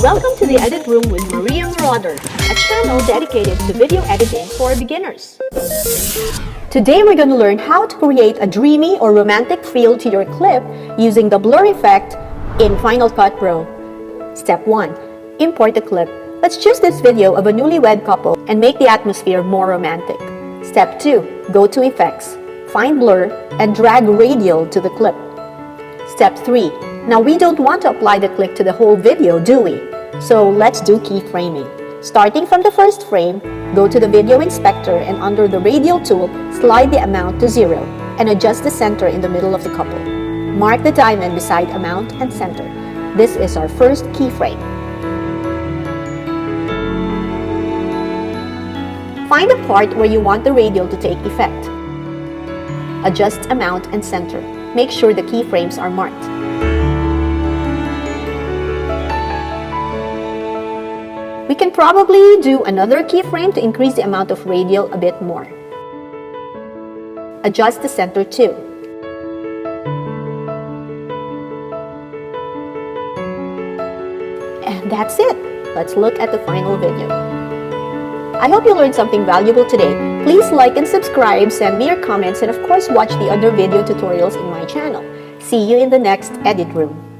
Welcome to the Edit Room with Maria Marauder, a channel dedicated to video editing for beginners. Today we're going to learn how to create a dreamy or romantic feel to your clip using the blur effect in Final Cut Pro. Step 1. Import the clip. Let's choose this video of a newlywed couple and make the atmosphere more romantic. Step 2. Go to Effects, find Blur, and drag Radial to the clip. Step 3. Now we don't want to apply the click to the whole video, do we? So let's do keyframing. Starting from the first frame, go to the video inspector and under the radial tool, slide the amount to 0 and adjust the center in the middle of the couple. Mark the diamond beside amount and center. This is our first keyframe. Find the part where you want the radial to take effect. Adjust amount and center. Make sure the keyframes are marked. We can probably do another keyframe to increase the amount of radial a bit more. Adjust the center too. And that's it. Let's look at the final video. I hope you learned something valuable today. Please like and subscribe, send me your comments, and of course watch the other video tutorials in my channel. See you in the next Edit Room.